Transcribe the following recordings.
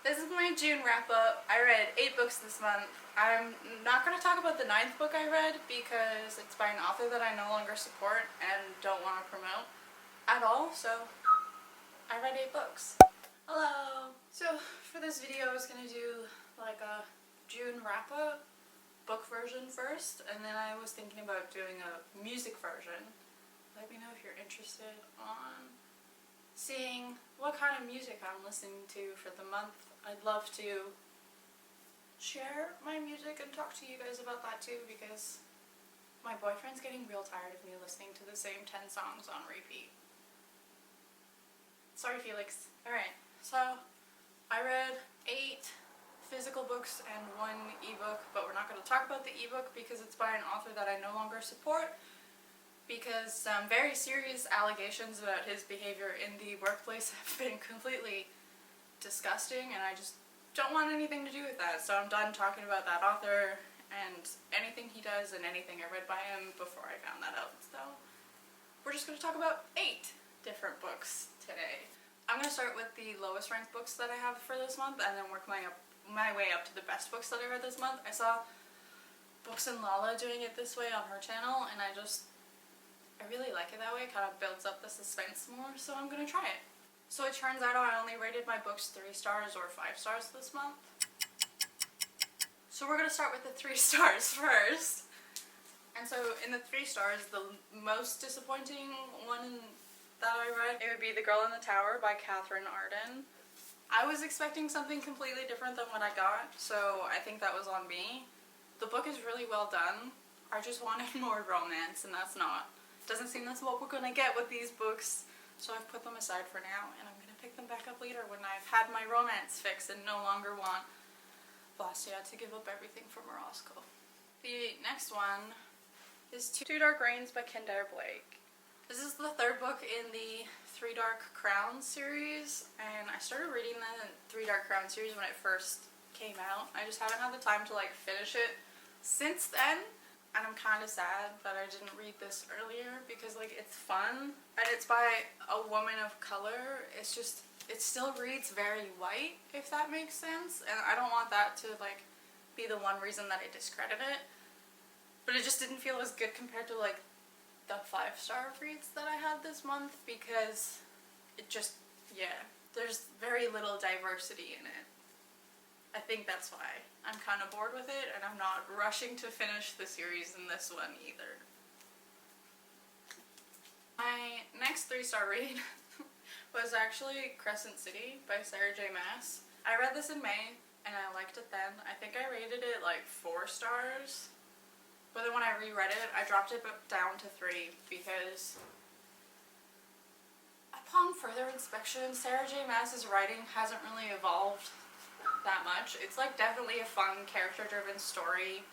This is my June wrap-up. I read 8 books this month. I'm not going to talk about the 9th book I read because it's by an author that I no longer support and don't want to promote at all, so I read 8 books. Hello! So for this video I was going to do like a June wrap-up book version first, and then I was thinking about doing a music version. Let me know if you're interested on seeing what kind of music I'm listening to for the month. I'd love to share my music and talk to you guys about that too, because my boyfriend's getting real tired of me listening to the same 10 songs on repeat. Sorry, Felix. Alright, so I read 8 physical books and 1 ebook, but we're not going to talk about the ebook because it's by an author that I no longer support, because some very serious allegations about his behavior in the workplace have been completely disgusting, and I just don't want anything to do with that. So I'm done talking about that author and anything he does and anything I read by him before I found that out. So we're just going to talk about 8 different books today. I'm going to start with the lowest ranked books that I have for this month and then work my way up to the best books that I read this month. I saw Books and Lala doing it this way on her channel, and I really like it that way. It kind of builds up the suspense more, so I'm going to try it. So it turns out I only rated my books 3 stars or 5 stars this month. So we're going to start with the 3 stars first. And so in the 3 stars, the most disappointing one that I read, it would be The Girl in the Tower by Catherine Arden. I was expecting something completely different than what I got, so I think that was on me. The book is really well done. I just wanted more romance, and that's not. Doesn't seem that's what we're going to get with these books. So I've put them aside for now, and I'm going to pick them back up later when I've had my romance fix and no longer want Blastia to give up everything for Morosco. The next one is Two Dark Reigns by Kendare Blake. This is the 3rd book in the Three Dark Crowns series, and I started reading the Three Dark Crowns series when it first came out. I just haven't had the time to finish it since then. And I'm kind of sad that I didn't read this earlier because it's fun and it's by a woman of color. It's just, it still reads very white, if that makes sense, and I don't want that to be the one reason that I discredit it. But it just didn't feel as good compared to the 5-star reads that I had this month, because it just, yeah, there's very little diversity in it. I think that's why I'm kind of bored with it, and I'm not rushing to finish the series in this one either. My next 3-star read was actually Crescent City by Sarah J. Maas. I read this in May, and I liked it then. I think I rated it 4 stars, but then when I reread it, I dropped it down to 3 because upon further inspection, Sarah J. Maas's writing hasn't really evolved that much. It's definitely a fun character-driven story,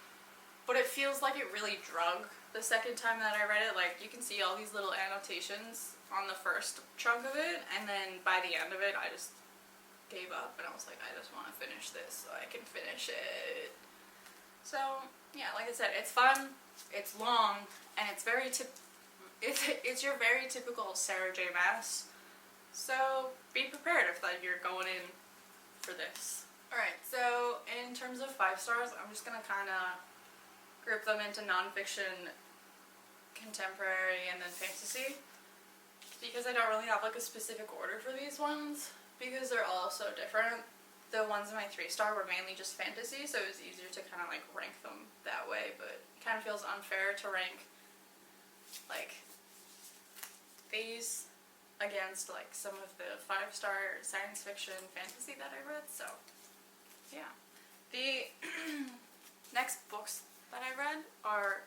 but it feels like it really drug the second time that I read it. You can see all these little annotations on the first chunk of it, and then by the end of it I just gave up and I was like, I just want to finish this so I can finish it. So yeah, like I said, it's fun, it's long, and it's it's your very typical Sarah J. Maas, so be prepared if you're going in for this. Alright, so in terms of 5 stars, I'm just going to kind of group them into nonfiction, contemporary, and then fantasy, because I don't really have a specific order for these ones, because they're all so different. The ones in my 3-star were mainly just fantasy, so it was easier to kind of rank them that way, but it kind of feels unfair to rank these against some of the 5-star science fiction fantasy that I read, so yeah. The next books that I read are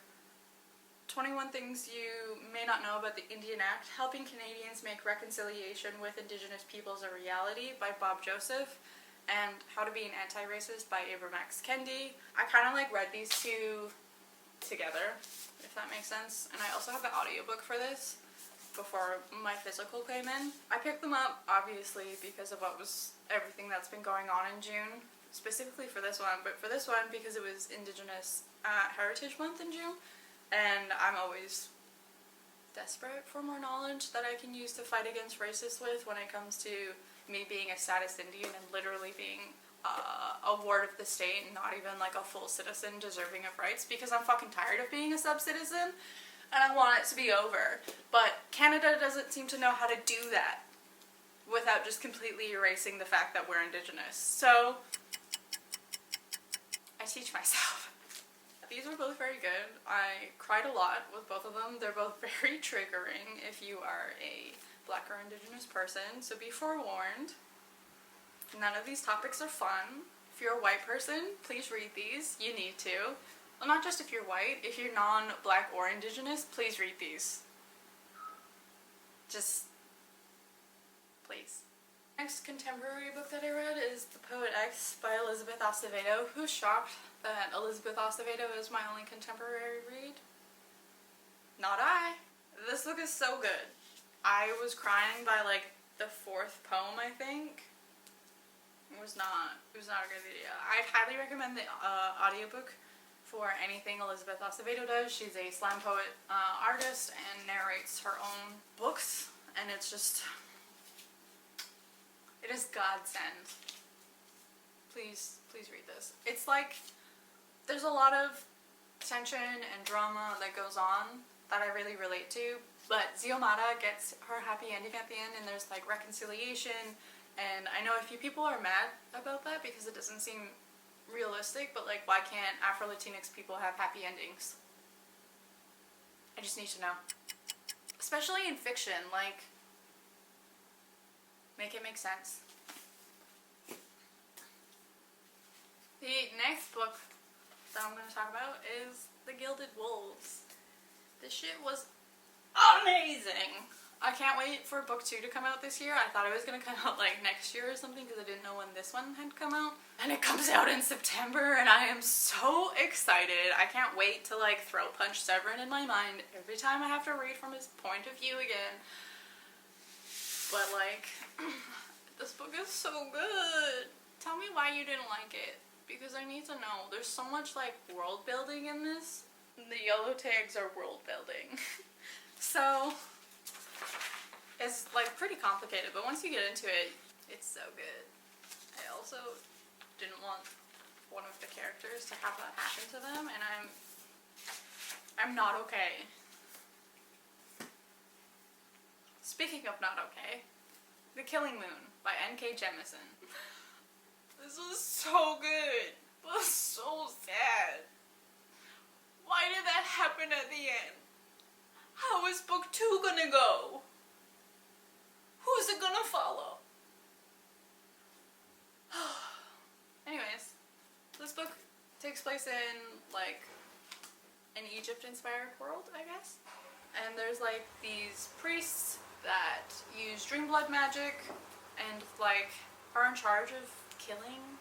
21 Things You May Not Know About the Indian Act, Helping Canadians Make Reconciliation with Indigenous Peoples a Reality by Bob Joseph, and How to Be an Anti-Racist by Ibram X. Kendi. I kind of read these 2 together, if that makes sense, and I also have the audiobook for this before my physical came in. I picked them up obviously because of everything that's been going on in June, specifically for this one, but for this one because it was Indigenous Heritage Month in June, and I'm always desperate for more knowledge that I can use to fight against racists with when it comes to me being a status Indian and literally being a ward of the state and not even like a full citizen deserving of rights, because I'm fucking tired of being a sub-citizen and I want it to be over. But Canada doesn't seem to know how to do that without just completely erasing the fact that we're Indigenous. So I teach myself. These were both very good. I cried a lot with both of them. They're both very triggering if you are a Black or Indigenous person, so be forewarned. None of these topics are fun. If you're a white person, please read these. You need to. Well, not just if you're white. If you're non-Black or Indigenous, please read these. Just, please. Next contemporary book that I read is The Poet X by Elizabeth Acevedo. Who's shocked that Elizabeth Acevedo is my only contemporary read? Not I. This book is so good. I was crying by like the fourth poem, I think. It was not a good idea. I'd highly recommend the audiobook for anything Elizabeth Acevedo does. She's a slam poet artist and narrates her own books, and it's just, it is godsend. Please read this. It's like, there's a lot of tension and drama that goes on that I really relate to, but Ziomata gets her happy ending at the end, and there's like reconciliation, and I know a few people are mad about that because it doesn't seem realistic, but like, why can't Afro-Latinx people have happy endings? I just need to know. Especially in fiction, like, make it make sense. The next book that I'm going to talk about is The Gilded Wools. This shit was amazing! I can't wait for book 2 to come out this year. I thought it was going to come out like next year or something because I didn't know when this one had come out. And it comes out in September and I am so excited. I can't wait to like throw punch Severin in my mind every time I have to read from his point of view again. But like, this book is so good. Tell me why you didn't like it, because I need to know. There's so much like world building in this. The yellow tags are world building. So it's like pretty complicated, but once you get into it, it's so good. I also didn't want one of the characters to have that happen to them, and I'm not okay. Speaking of not okay, The Killing Moon by N.K. Jemisin. This was so good, but so sad. Why did that happen at the end? How is book 2 gonna go? Who's it gonna follow? Anyways, this book takes place in like an Egypt-inspired world, I guess. And there's like these priests that use dream blood magic and like are in charge of killing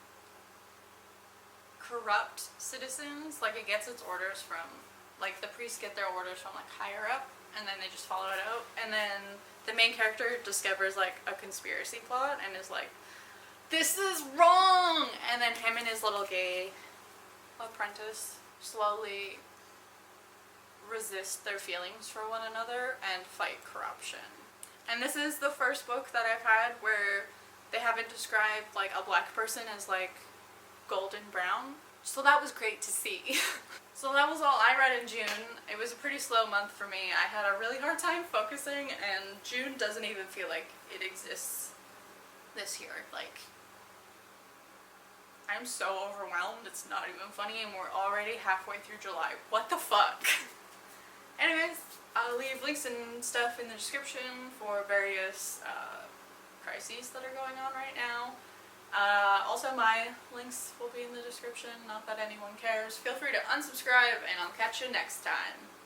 corrupt citizens. Like, it gets its orders from, like, the priests get their orders from like higher up, and then they just follow it out. And then the main character discovers like a conspiracy plot and is like, this is wrong! And then him and his little gay apprentice slowly resist their feelings for one another and fight corruption. And this is the first book that I've had where they haven't described like a black person as like golden brown. So that was great to see. So that was all I read in June. It was a pretty slow month for me. I had a really hard time focusing, and June doesn't even feel like it exists this year. Like, I'm so overwhelmed, it's not even funny, and we're already halfway through July. What the fuck? Anyways, I'll leave links and stuff in the description for various crises that are going on right now. Also, my links will be in the description, not that anyone cares. Feel free to unsubscribe, and I'll catch you next time.